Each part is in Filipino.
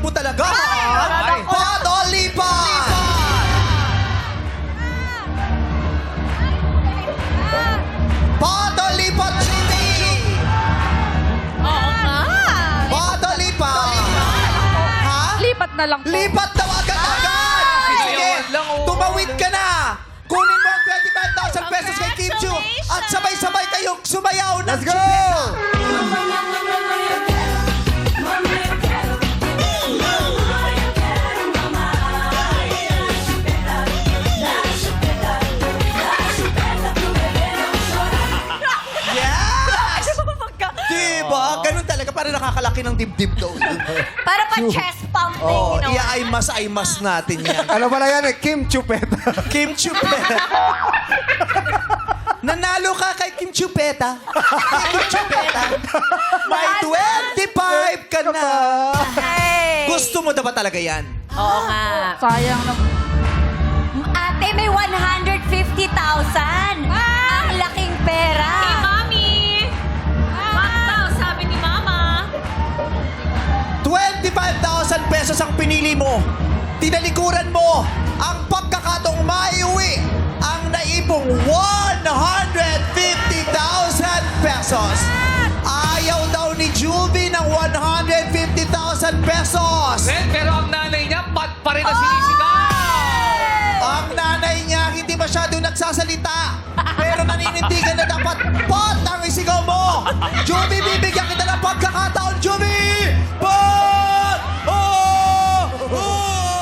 mo talaga. Ay. Pot o lipat? Pot o lipat, Jimmy? Oo nga. Pot o lipat? Ha? Lipat na lang po. Lipat daw agad-agad! Sige, Sinayawan lang, oh. tumawid ka na! Kunin mo ang 25,000 pesos kay Kim Chu at sabay-sabay kayong sumayaw ng Let's go! chipeta. Yes! Diba? Ganun talaga. Para nakakalaki ng dibdib daw. Para pa chest pumping, Oh, you know. iya-ay-mas natin yan. Ano pala yan eh? Kim Chupeta. Kim Chupeta. Nanalo ka kay Kim Chupeta. Kim Chupeta. May 25 ka na. Ay. Gusto mo daw ba talaga yan? Oo nga. Sayang na. Ate, may 150,000. Ang laking pera. Hey, Mami! Wow, sabi ni Mama. 25,000 pesos ang pinili mo. Tinalikuran mo ang pagkakataong maiuwi ang naipong 150,000 pesos. Ayaw daw ni Juvie ng 150,000 pesos. Well, pero ang nanay niya, pat pa rin na sinisigaw. Ang nanay niya hindi masyado nagsasalita. Pero naninindigan na dapat pot ang isigaw mo. Juvie, bibigyan kita ng pagkakataon, Juvie! Pot! Oh! Oh!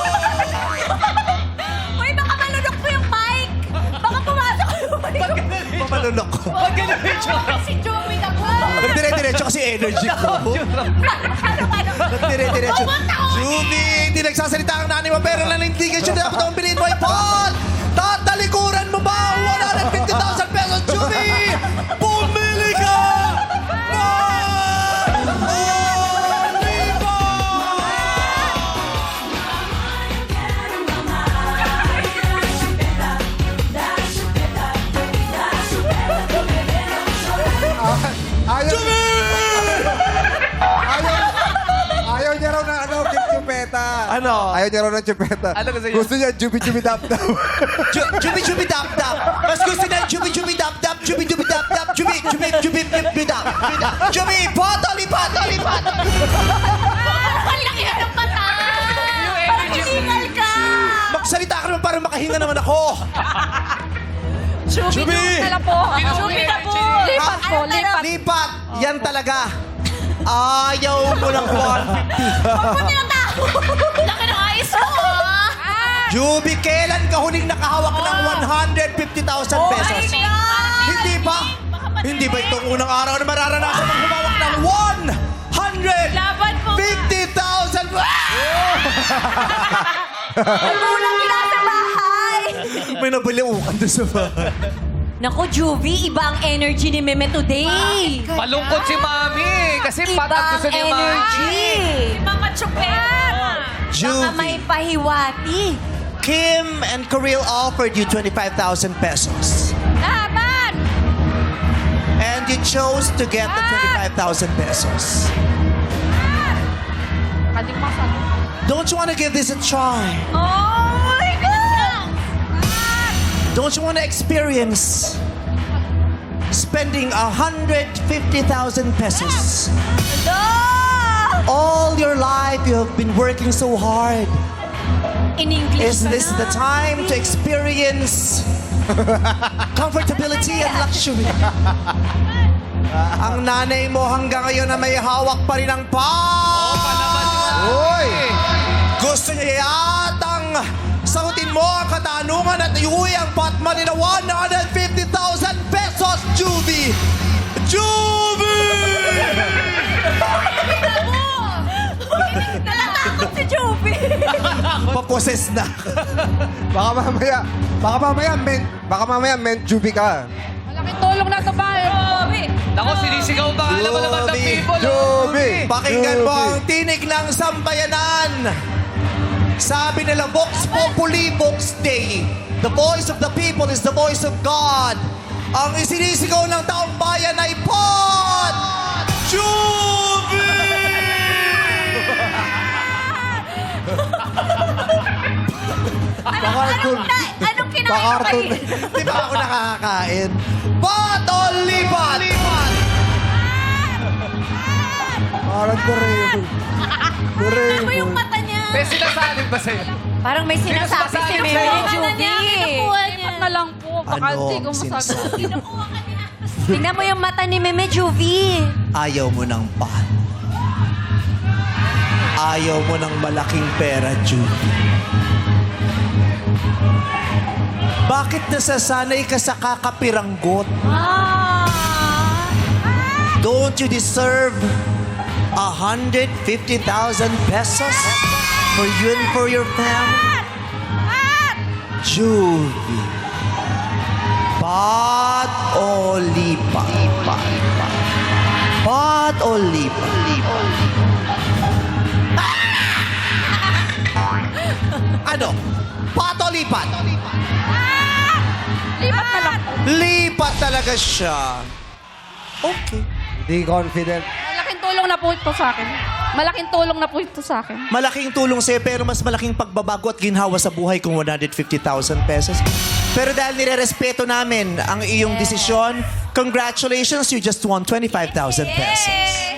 Uy, baka malunok po yung mic. Baka pumasok yung mic. Pamalunok ko. Pag ganun yung tsura. Si Joey na po. Nagdire-diretso kasi energy ko. Nagdire-diretso. Juvie, hindi nagsasalita ang nanay mo pero nanindigan siya dapat ang bilhin mo ay pot! Tatalikuran mo ba ang 150,000 pesos, Juvie? Pumili ka! Pot! Oh, libo! Ayaw, ayaw niya raw ng ano, Kim Chupeta. Ano? Ayaw niya raw ng Chupeta. Ano gusto niya? Gusto niya jubi-jubi-dap-dap. Jubi-jubi-dap-dap. Mas gusto na jubi-jubi-dap-dap. Jubi-jubi-dap-dap. Jubi-jubi-jubi-dap-dap. Jubi, pot o lipat o lipat? Ang laki na ng mata. Yung Parang energy. hiningal ka. Magsalita ka naman para makahinga naman ako. Chubi na lang po. Chubi na po. Lipat po, lipat. Lipat. Yan talaga. Ayaw mo ng 150. Puti ng tao. Laki ng eyes mo, ah. Jubi, kailan ka huling nakahawak ng 150,000 pesos? God. Hindi ba? Hindi ba itong unang araw na mararanasan ng humawak ng 150,000? Nagulang nila sa bahay. May nabaliukan doon sa bahay. Naku, Juvie, iba ang energy ni Meme today. Malungkot si Mami. Kasi pat Iba ang ang gusto ni Mami. energy. Mga chupeta. Baka may Juvie, pahiwati. Kim and Karil offered you 25,000 pesos. Laban! And you chose to get the 25,000 pesos. Kaling masabi. Don't you want to give this a try? Oh my God! Don't you want to experience spending 150,000 pesos? No! All your life you have been working so hard. In English Is ka this na. the time to experience comfortability and luxury? Ang nanay mo hanggang ngayon na may hawak pa rin ang Uy! Gusto niya yatang sagutin mo ang katanungan at iuwi ang pot money na 150,000 pesos, Juvie! Juvie! Nalatakot si Juvie. Paposes na. Baka mamaya, men Jubi ka. Malaking tulong na sa bahay. Grabe. Naku, sinisigaw ba? Alam mo naman ng Jubi. people. Jubi. Pakinggan mo Juvie. ang tinig ng sambayanan. Sabi nila, Vox Populi, Vox Dei. The voice of the people is the voice of God. Ang isinisigaw ng taong bayan ay Pot! Juvie! Pakarton. Anong kinain mo Pakarton. kayo? Di ba ako nakakakain? Pot o lipat? Parang Doraemon. Ano yung mata niya? May sinasabi ba sa'yo? Parang may sinasabi si Sinasabi Mary sa'yo. Juvie. Kinukuha niya. na lang po. Baka Ano hindi ko ang masagot. sinasabi? Kinukuha ka niya. Tingnan mo yung mata ni Meme Juvie. Ayaw mo ng pot. Ayaw mo ng malaking pera, Judy. Bakit nasasanay ka sa kakapiranggot? Don't you deserve 150,000 pesos for you and for your family? Judy. Pot o lipa? Pot o lipa? Ano? Pot o lipat? Lipat na lang po. Lipat talaga siya. Okay. Hindi confident. Malaking tulong na po ito sa akin. Malaking tulong na po ito sa akin. Malaking tulong sa'yo pero mas malaking pagbabago at ginhawa sa buhay kung 150,000 pesos. Pero dahil nire-respeto namin ang iyong desisyon, congratulations, you just won 25,000 pesos.